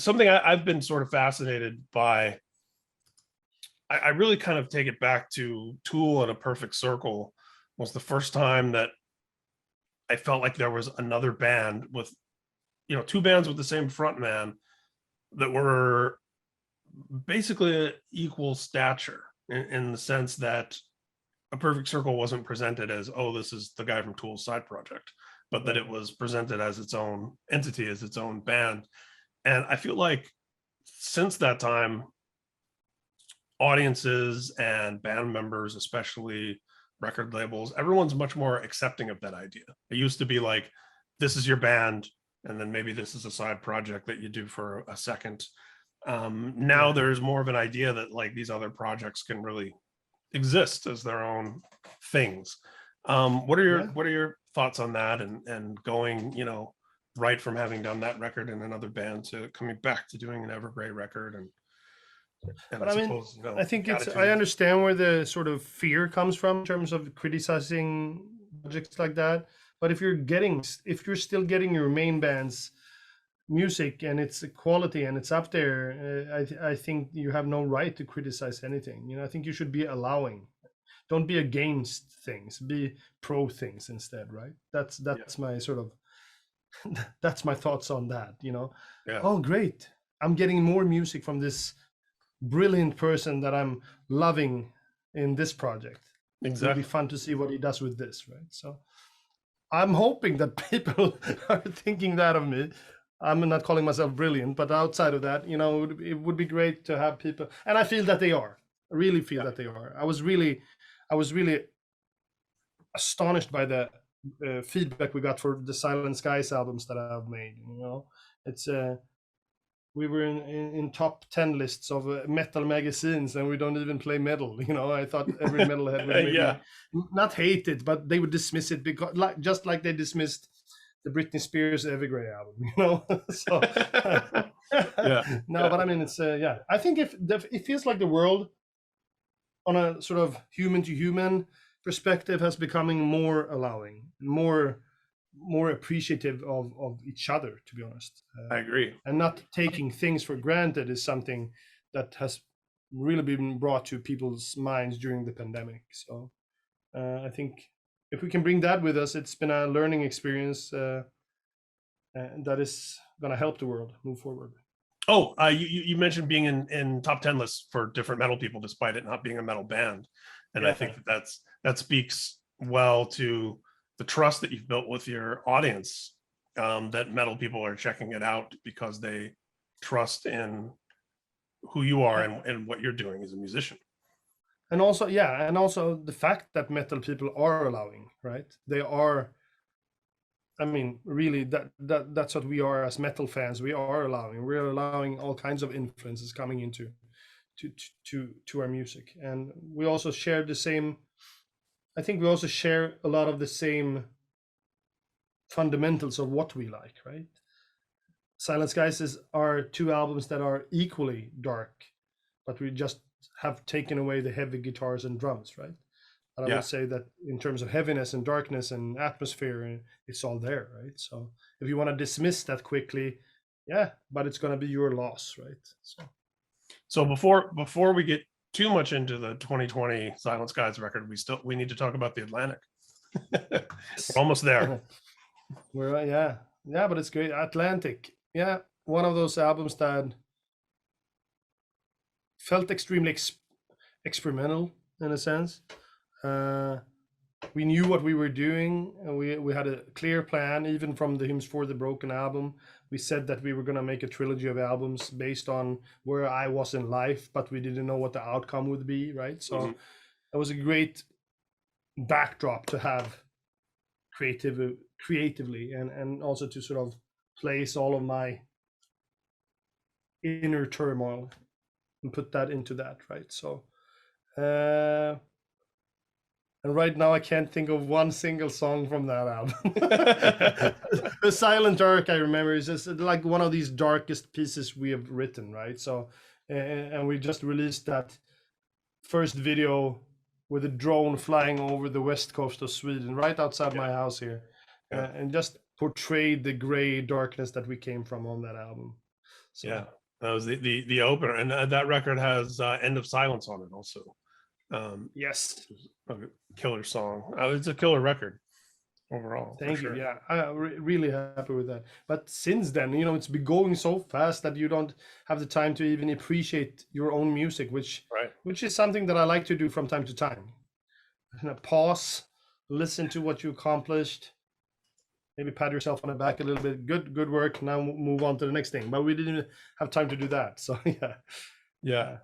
something I've been sort of fascinated by. I really kind of take it back to Tool and A Perfect Circle was the first time that I felt like there was another band with, two bands with the same frontman that were basically equal stature in the sense that A Perfect Circle wasn't presented as, oh, this is the guy from Tool's side project, but that it was presented as its own entity, as its own band. And I feel like since that time, audiences and band members, especially record labels, everyone's much more accepting of that idea. It used to be like, this is your band, and then maybe this is a side project that you do for a second. Now there's more of an idea that like these other projects can really exist as their own things. What are your thoughts on that, and going, right from having done that record in another band to coming back to doing an Evergrey record? And But I mean, suppose, I think I understand where the sort of fear comes from in terms of criticizing projects like that. But if you're still getting your main band's music and it's quality and it's up there, I think you have no right to criticize anything. I think you should be allowing. Don't be against things. Be pro things instead, right? That's my sort of that's my thoughts on that. Yeah. Oh, great! I'm getting more music from this brilliant person that I'm loving in this project. Exactly. It'll be fun to see what he does with this, right? So I'm hoping that people are thinking that of me. I'm not calling myself brilliant, but outside of that, it would be great to have people, and I feel that they are. I really feel that they are. I was really astonished by the feedback we got for the Silent Skies albums that I've made. It's we were in top 10 lists of metal magazines, and we don't even play metal. I thought every metalhead would maybe not hate it, but they would dismiss it because just like they dismissed the Britney Spears Evergrey album. So no, but I mean, it's I think if it feels like the world on a sort of human to human perspective has becoming more allowing, more appreciative of each other, to be honest. I agree. And not taking things for granted is something that has really been brought to people's minds during the pandemic. So I think if we can bring that with us, it's been a learning experience that is going to help the world move forward. Oh, you mentioned being in top 10 lists for different metal people, despite it not being a metal band. And I think that speaks well to the trust that you've built with your audience, that metal people are checking it out because they trust in who you are and what you're doing as a musician. And also the fact that metal people are allowing, right? They are, I mean, really that's what we are as metal fans. We're allowing all kinds of influences coming into to our music. And we also share the same, I think we also share a lot of the same fundamentals of what we like, right? Silent Skies are two albums that are equally dark, but we just have taken away the heavy guitars and drums, right? But I would say that in terms of heaviness and darkness and atmosphere, it's all there, right? So if you want to dismiss that quickly, but it's going to be your loss, right? So before we get too much into the 2020 Silent Skies record, we need to talk about the Atlantic. We're almost there. But it's great. Atlantic, one of those albums that felt extremely experimental in a sense. We knew what we were doing, and we had a clear plan. Even from the Hymns for the Broken album, we said that we were going to make a trilogy of albums based on where I was in life, but we didn't know what the outcome would be, right? So it was a great backdrop to have creatively, and also to sort of place all of my inner turmoil and put that into that, right? So and right now I can't think of one single song from that album. The Silent Dark, I remember, is just like one of these darkest pieces we have written, right? So and we just released that first video with a drone flying over the west coast of Sweden, right outside my house here, and just portrayed the gray darkness that we came from on that album. So Yeah, that was the opener, and that record has "End of Silence" on it also. yes, A killer song. It's a killer record overall. thank for you. sure. Yeah, I'm really happy with that. But since then, you know, it's been going so fast that you don't have the time to even appreciate your own music, Right. which is something that I like to do from time to time. You know, pause, listen to what you accomplished, maybe pat yourself on the back a little bit. Good work. Now move on to the next thing. But we didn't have time to do that. So yeah. Yeah.